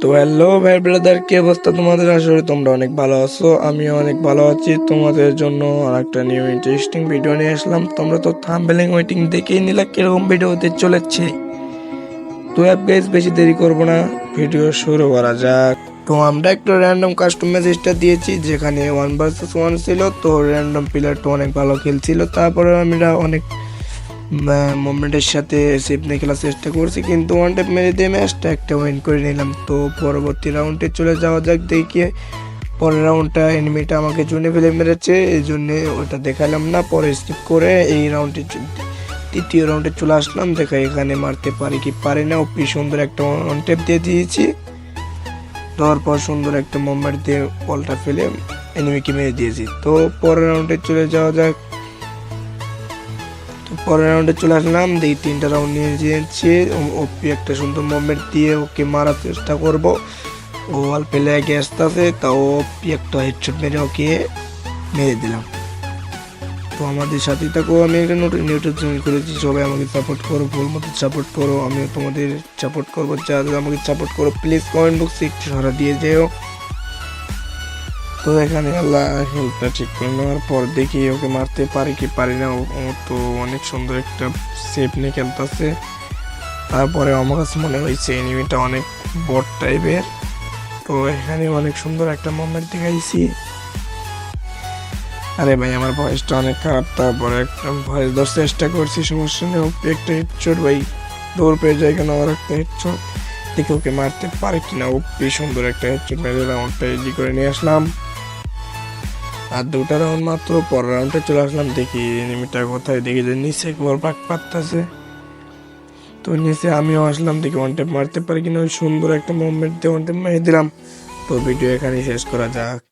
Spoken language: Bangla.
তো হ্যালো ভাই ব্রাদার, কি অবস্থা তোমাদের? আসলে তোমরা অনেক ভালো আছো, আমিও অনেক ভালো আছি। তোমাদের জন্য আর একটা নিউ ইন্টারেস্টিং ভিডিও নিয়ে আসলাম। তোমরা তো থাম্বনেল ওয়েটিং দেখেই নিলা কিরকম ভিডিও হতে চলেছে। তো গাইস, বেশি দেরি করব না, ভিডিও শুরু করা যাক। তো আমরা একটা র্যান্ডম কাস্টম ম্যাচটা দিয়েছি, যেখানে 1 vs 1 ছিল। তো র্যান্ডম প্লেয়ারটা অনেক ভালো খেলছিল, তারপরে আমরা অনেক মোমেন্টের সাথে সেভ নিয়ে খেলার চেষ্টা করছি, কিন্তু ওয়ান ট্যাপ মেরে দিয়ে ম্যাচটা একটা উইন করে নিলাম। তো পরবর্তী রাউন্ডে চলে যাওয়া যাক। দেখি পরের রাউন্ডটা এনিমিটা আমাকে জুনে ফেলে মেরেছে, এই জন্য ওটা দেখালাম না, পরে স্কিপ করে এই রাউন্ডে তৃতীয় রাউন্ডে চলে আসলাম। দেখা এখানে মারতে পারি কি পারি না। ওপি সুন্দর একটা ওয়ান ট্যাপ দিয়ে দিয়েছি, দেওয়ার পর সুন্দর একটা মোমেন্ট দিয়ে বলটা ফেলে এনিমিকে মেরে দিয়েছি। তো পরের রাউন্ডে চলে যাওয়া যাক। তো পরের রাউন্ডে চলে আসলাম, দেখি 3টা রাউন্ড নিয়ে নিয়েছি। ওপি একটা সুন্দর মুভমেন্ট দিয়ে ওকে মারার চেষ্টা করব। ও ওয়াল পেলে আগে আসতেছে, তা ওপি একটা হেডশট মেরে ওকে মেরে দিলাম। তো আমাদের সাথেই থাকো, আমি একটা নতুন ইউটিউব চ্যানেল করেছি, সবাই আমাকে সাপোর্ট করো, ভুল মতো সাপোর্ট করো, আমিও তোমাদের সাপোর্ট করবো। যারা আমাকে সাপোর্ট করো প্লিজ কমেন্ট বক্সে একটু সারা দিয়ে যেও। তো এখানে আল্লাহ হেলথটা ঠিক করে নেওয়ার পর দেখি ওকে মারতে পারি কি পারি না। ও তো অনেক সুন্দর একটা সেফ নিয়ে খেলতেছে। তারপরে আমার কাছে মনে হয়েছে এনিমিটা অনেক বট টাইপের। তো এখানে অনেক সুন্দর একটা মোমেন্ট দেখাইছি। আরে ভাই, আমার ভয়েসটা অনেক খারাপ, তারপরে একটা ভয়েস দেওয়ার চেষ্টা করছি, সমস্যা নেই। ওকে একটা হেডশট ভাই, দৌড় পেয়ে যায় কেন, আমার একটা হেডশট দেখে ওকে মারতে পারে কিনা। ওকে সুন্দর একটা হেডশট মেরে রাউন্ডটা ইজি করে নিয়ে আসলাম। আর 2টা রাউন্ড মাত্র, পরের রাউন্ডে চলে আসলাম। দেখি এনিমিটা কোথায়, দেখি যে নিচে বল পাক পাততেছে। তো নিচে আমিও আসলাম, দেখি ওয়ান ট্যাপ মারতে পারি কিনা। ওই সুন্দর একটা মুভমেন্ট দিয়ে ওয়ান ট্যাপ মেরে দিলাম। তো ভিডিও এখানে শেষ করা যাক।